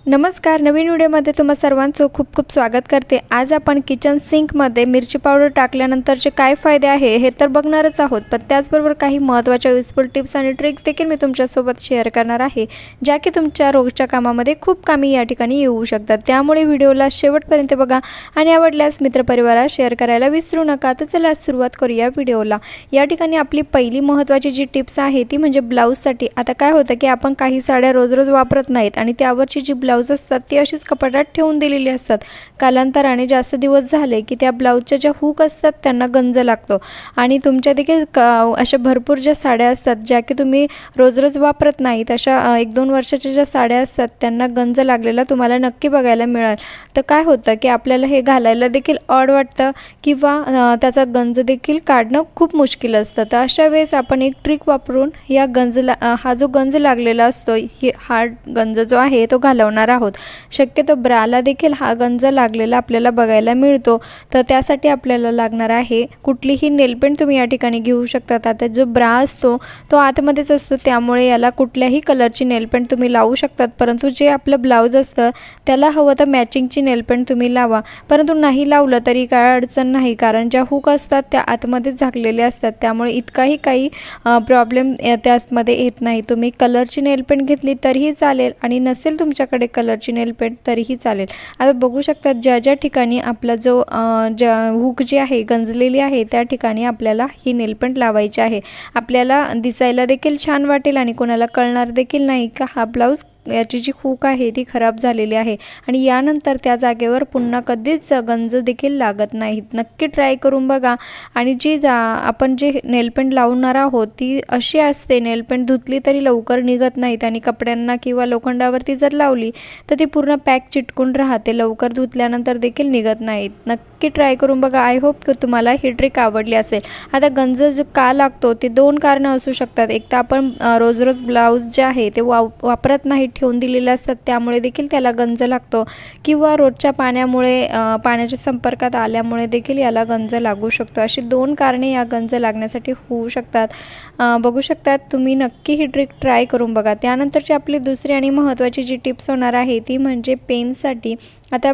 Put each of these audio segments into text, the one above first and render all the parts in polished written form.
नमस्कार, नवीन व्हिडिओमध्ये तुम्हा सर्वांचं खूप खूप स्वागत करते। आज आपण किचन सिंकमध्ये मिरची पावडर टाकल्यानंतरचे काय फायदे आहे हे तर बघणारच आहोत, पण त्याचबरोबर काही महत्त्वाच्या युजफुल टिप्स आणि ट्रिक्स देखील मी तुमच्यासोबत शेअर करणार आहे, ज्या की तुमच्या रोजच्या कामामध्ये खूप कामी या ठिकाणी येऊ शकतात। त्यामुळे व्हिडिओला शेवटपर्यंत बघा आणि आवडल्यास मित्रपरिवारास शेअर करायला विसरू नका। तर चला सुरुवात करूया व्हिडिओला। या ठिकाणी आपली पहिली महत्त्वाची जी टिप्स आहे ती म्हणजे ब्लाउजसाठी। आता काय होतं की आपण काही साड्या रोज रोज वापरत नाहीत आणि त्यावरची जी ब्लाउज असतात ती अशीच कपाटात ठेवून दिलेली असतात। कालांतराने जास्त दिवस झाले की त्या ब्लाउजच्या ज्या हुक असतात त्यांना गंज लागतो आणि तुमच्या देखील अशा भरपूर ज्या साड्या असतात ज्या की तुम्ही रोज रोज वापरत नाहीत, अशा 1-2 वर्षाच्या ज्या साड्या असतात त्यांना गंज लागलेला तुम्हाला नक्की बघायला मिळेल। तर काय होतं की आपल्याला हे घालायला देखील ऑड वाटतं किंवा त्याचा गंज देखील काढणं खूप मुश्किल असतं। तर अशा वेळेस आपण एक ट्रिक वापरून या हा जो गंज लागलेला असतो हा गंज जो आहे तो घालवणार आहोत। शक्यतो ब्राला देखील हा गंज लागलेला आपल्याला बघायला मिळतो। तर त्यासाठी आपल्याला लागणार आहे कुठलीही नेलपेंट तुम्ही या ठिकाणी घेऊ शकता। आता जो ब्रा असतो तो आतमध्येच असतो, त्यामुळे याला कुठल्याही कलरची नेलपेंट तुम्ही लावू शकतात, परंतु जे आपलं ब्लाउज असतं त्याला हवं तर मॅचिंगची नेलपेंट तुम्ही लावा। परंतु नाही लावलं तरी काय अडचण नाही, कारण ज्या हुक असतात त्या आतमध्येच झाकलेल्या असतात, त्यामुळे इतकाही काही प्रॉब्लेम त्यामध्ये येत नाही। तुम्ही कलरची नेलपेंट घेतली तरीही चालेल आणि नसेल तुमच्याकडे कलरची नेलपेंट तरीही चालेल। आता बघू शकता ज्या ठिकाणी आपला जो हुक जी आहे गंजलेली आहे त्या ठिकाणी आपल्याला ही नेलपेंट लावायची आहे। आपल्याला दिसायला देखील छान वाटेल आणि कोणाला कळणार देखील नाही का हा ब्लाउज याची जी हुक आहे ती खराब झालेली आहे आणि यानंतर त्या जागेवर पुन्हा कधीच गंज देखील लागत नाहीत। नक्की ट्राय करून बघा। आणि आपण जे नेलपेंट लावणार आहोत ती अशी असते, नेलपेंट धुतली तरी लवकर निघत नाहीत आणि कपड्यांना किंवा लोखंडावरती जर लावली तर ती पूर्ण पॅक चिटकून राहते, लवकर धुतल्यानंतर देखील निघत नाहीत। नक्की ट्राय करून बघा। आय होप की तुम्हाला ही ट्रिक आवडली असेल। आता गंज का लागतो ते 2 कारणं असू शकतात। एक तर आपण रोज रोज ब्लाउज जे आहे ते वापरत नाही, ठेवून दिलेले असतात, त्यामुळे देखील त्याला गंज लागतो, किंवा रोजच्या पाण्यामुळे पाण्याच्या संपर्कात आल्यामुळे देखील याला गंज लागू शकतो। अशी 2 कारणे या गंज लागण्यासाठी होऊ शकतात। बघू शकतात तुम्ही नक्की ही ट्रिक ट्राय करून बघा। त्यानंतरची आपली दुसरी आणि महत्त्वाची जी टिप्स होणार आहे ती म्हणजे पेनसाठी। आता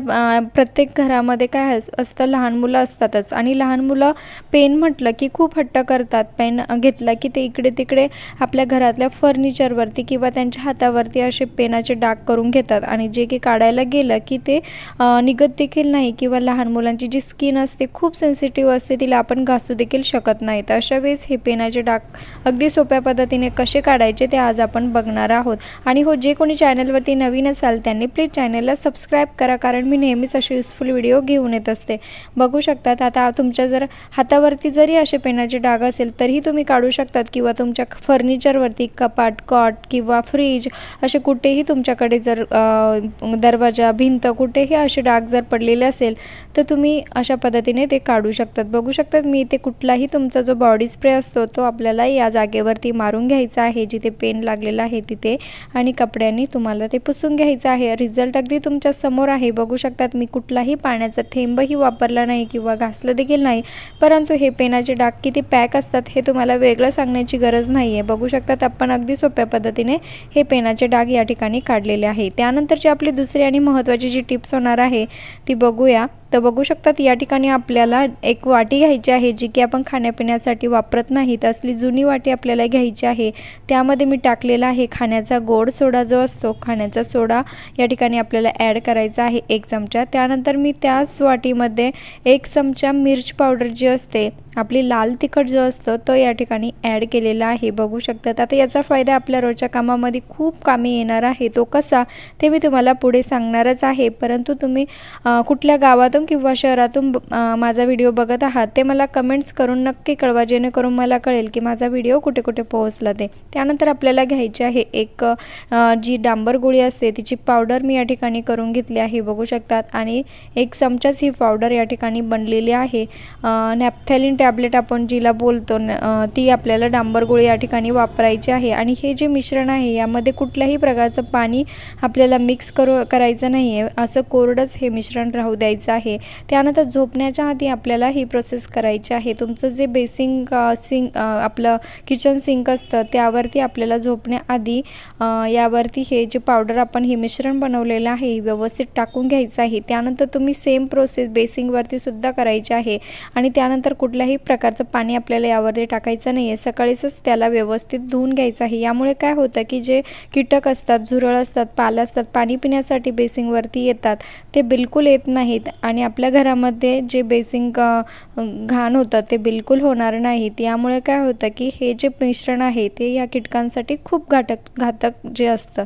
प्रत्येक घरामध्ये काय असतं, लहान मुलं असतातच आणि लहान मुलं पेन म्हटलं की खूप हट्ट करतात। पेन घेतला की ते इकडे तिकडे आपल्या घरातल्या फर्निचरवरती किंवा त्यांच्या हातावरती असे पेनाचे डाग करून घेतात आणि जे की काढायला गेलं की ते निघत देखील नाही, किंवा लहान मुलांची जी स्किन असते खूप सेन्सिटिव्ह असते, तिला आपण घासू देखील शकत नाही। तर अशा वेळेस हे पेनाचे डाग अगदी सोप्या पद्धतीने कसे काढायचे ते आज आपण बघणार आहोत। आणि हो, जे कोणी चॅनलवरती नवीन असाल त्यांनी प्लीज चॅनलला सबस्क्राईब करा, कारण मी नेहमीच असे युजफुल व्हिडिओ घेऊन येत असते। बघू शकतात आता तुमच्या जर हातावरती जरी असे पेनाचे डाग असेल तरीही तुम्ही काढू शकतात, किंवा तुमच्या फर्निचरवरती कपाट, कॉट किंवा फ्रीज असे कुठेही तुमच्याकडे जर दरवाजा, भिंत कुठेही असे डाग जर पडलेले असेल तर तुम्ही अशा पद्धतीने ते काढू शकतात। बघू शकतात मी इथे कुठलाही तुमचा जो बॉडी स्प्रे असतो तो आपल्याला या जागेवरती मारून घ्यायचा आहे जिथे पेन लागलेला आहे तिथे, आणि कपड्यांनी तुम्हाला ते पुसून घ्यायचं आहे। रिझल्ट अगदी तुमच्या समोर आहे। बघू शकतात मी कुठलाही पाण्याचा थेंबही वापरला नाही किंवा घासलं देखील नाही, परंतु हे पेनाचे डाग किती पॅक असतात हे तुम्हाला वेगळं सांगण्याची गरज नाही आहे। बघू शकतात आपण अगदी सोप्या पद्धतीने हे पेनाचे डाग या ठिकाणी काढलेले आहे। त्यानंतरची आपली दुसरी आणि महत्त्वाची जी टिप्स होणार आहे ती बघूया। तर बघू शकतात या ठिकाणी आपल्याला एक वाटी घ्यायची आहे जी की आपण खाण्यापिण्यासाठी वापरत नाही, तर असली जुनी वाटी आपल्याला घ्यायची आहे। त्यामध्ये मी टाकलेला आहे खाण्याचा गोड सोडा जो असतो, खाण्याचा सोडा या ठिकाणी आपल्याला ॲड करायचा आहे 1 चमचा। त्यानंतर मी त्याच वाटीमध्ये 1 चमचा मिरची पावडर जी असते, आपली लाल तिखट जो असतो तो या ठिकाणी ॲड केलेला आहे। बघू शकतात आता याचा फायदा आपल्या रोजच्या कामामध्ये खूप कामी येणार आहे। तो कसा ते मी तुम्हाला पुढे सांगणारच आहे, परंतु तुम्ही कुठल्या गावातून किंवा शहरातून माझा व्हिडिओ बघत आहात ते मला कमेंट्स करून नक्की कळवा, जेणेकरून मला कळेल की माझा व्हिडिओ कुठे कुठे पोहोचला ते। त्यानंतर आपल्याला घ्यायची आहे एक जी डांबर गोळी असते तिची पावडर मी या ठिकाणी करून घेतली आहे। बघू शकतात आणि 1 चमचाच ही पावडर या ठिकाणी बनलेली आहे। नॅपथॅलिन टॅबलेट आपण जिला बोलतो ती आपल्याला डांबर गोळी या ठिकाणी वापरायची आहे। आणि हे जे मिश्रण आहे यामध्ये कुठल्याही प्रकारचं पाणी आपल्याला मिक्स करायचं नाही आहे, असं कोरडंच हे मिश्रण राहू द्यायचं आहे। त्यानंतर झोपण्याच्या आधी आपल्याला ही प्रोसेस करायची आहे। तुमचं जे सिंक आपलं किचन सिंक असतं त्यावरती आपल्याला झोपण्याआधी यावरती हे जे पावडर आपण हे मिश्रण बनवलेलं आहे व्यवस्थित टाकून घ्यायचं आहे। त्यानंतर तुम्ही सेम प्रोसेस बेसिंगवरती सुद्धा करायची आहे आणि त्यानंतर कुठल्याही प्रकारचं पाणी आपल्याला यावरती टाकायचं नाही आहे। सकाळीच त्याला व्यवस्थित धुवून घ्यायचं आहे। यामुळे काय होतं की जे कीटक असतात, झुरळ असतात, पाल असतात, पाणी पिण्यासाठी बेसिंगवरती येतात ते बिलकुल येत नाहीत आणि आपल्या घरामध्ये जे बेसिंग घाण होतं ते बिलकुल होणार नाहीत। यामुळे काय होतं की हे जे मिश्रण आहे ते या कीटकांसाठी खूप घातक जे असतं